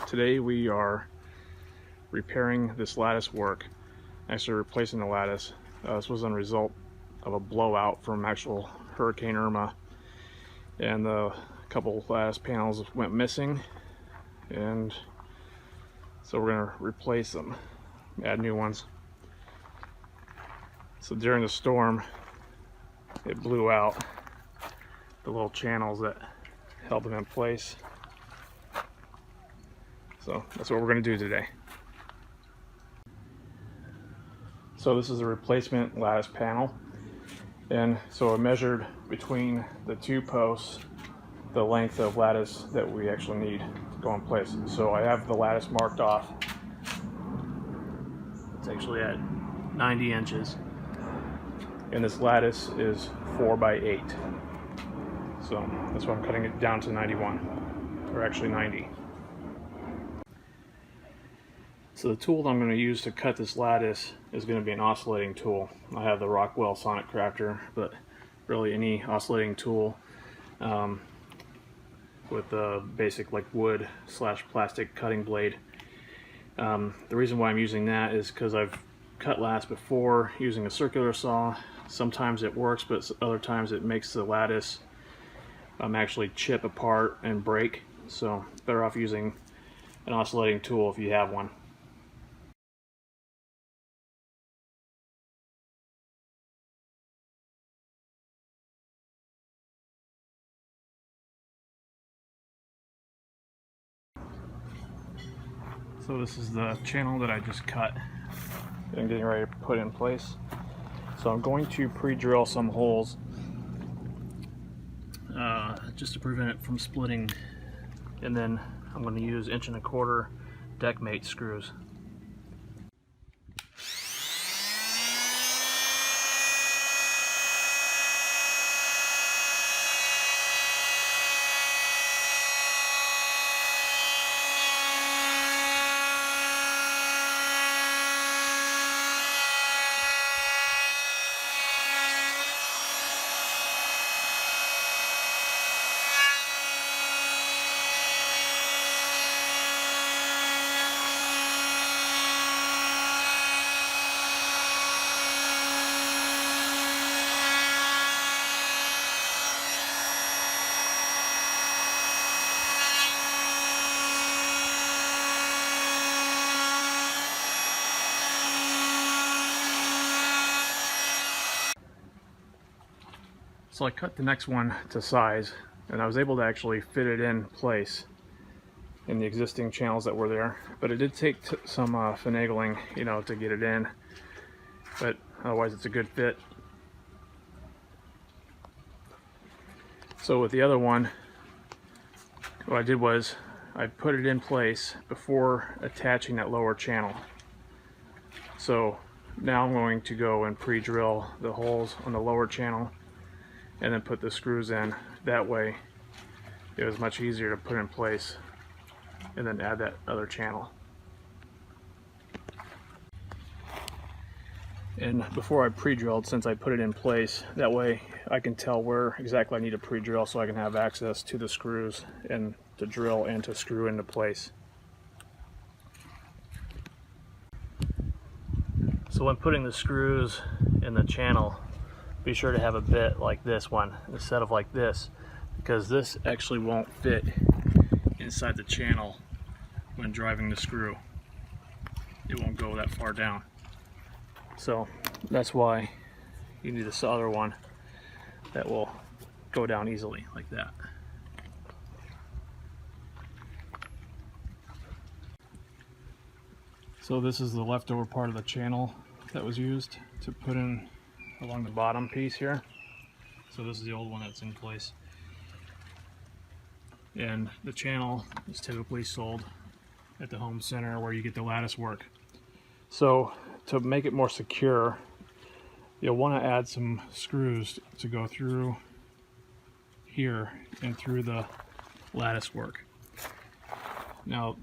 Today we are repairing this lattice work, actually replacing the lattice. This was a result of a blowout from actual Hurricane Irma, and a couple lattice panels went missing, and so we're going to replace them, add new ones. So during the storm it blew out the little channels that held them in place. So that's what we're going to do today. So this is a replacement lattice panel, and so I measured between the two posts the length of lattice that we actually need to go in place. So I have the lattice marked off. It's actually at 90 inches, and this lattice is 4 by 8. So that's why I'm cutting it down to 91, or actually 90. So the tool that I'm going to use to cut this lattice is going to be an oscillating tool. I have the Rockwell Sonic Crafter, but really any oscillating tool with a basic like wood / plastic cutting blade. The reason why I'm using that is because I've cut lattice before using a circular saw. Sometimes it works, but other times it makes the lattice actually chip apart and break. So better off using an oscillating tool if you have one. So this is the channel that I just cut and getting ready to put in place. So I'm going to pre-drill some holes just to prevent it from splitting, and then I'm going to use 1 1/4" deck mate screws. So I cut the next one to size, and I was able to actually fit it in place in the existing channels that were there, but it did take some finagling, you know, to get it in, but otherwise it's a good fit. So with the other one, what I did was I put it in place before attaching that lower channel. So now I'm going to go and pre-drill the holes on the lower channel and then put the screws in. That way it was much easier to put in place and then add that other channel. And before I pre-drilled, since I put it in place, that way I can tell where exactly I need to pre-drill so I can have access to the screws and to drill and to screw into place. So when putting the screws in the channel, be sure to have a bit like this one instead of like this, because this actually won't fit inside the channel when driving the screw. It won't go that far down. So that's why you need this other one that will go down easily like that. So this is the leftover part of the channel that was used to put in along the bottom piece here. So this is the old one that's in place, and the channel is typically sold at the home center where you get the lattice work. So to make it more secure, you'll want to add some screws to go through here and through the lattice work. Now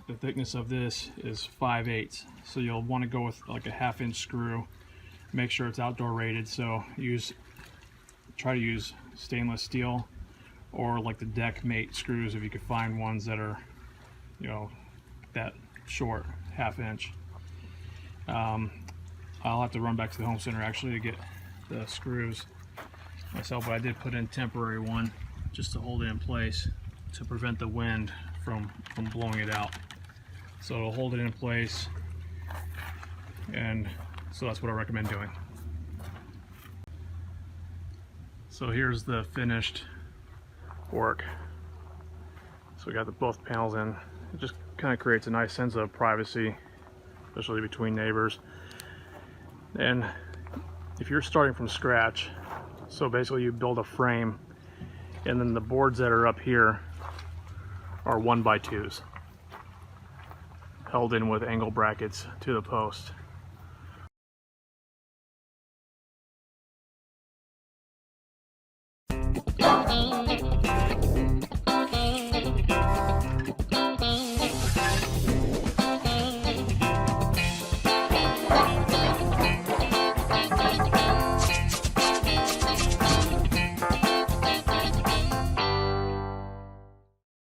the thickness of this is 5/8, so you'll want to go with like a 1/2 inch screw. Make sure it's outdoor rated, so try to use stainless steel or like the deck mate screws if you could find ones that are, you know, that short, ½ inch. I'll have to run back to the home center actually to get the screws myself, but I did put in temporary one just to hold it in place to prevent the wind from blowing it out. So it'll hold it in place, and so that's what I recommend doing. So here's the finished work. So we got both panels in. It just kind of creates a nice sense of privacy, especially between neighbors. And if you're starting from scratch, so basically you build a frame, and then the boards that are up here are 1x2s held in with angle brackets to the post.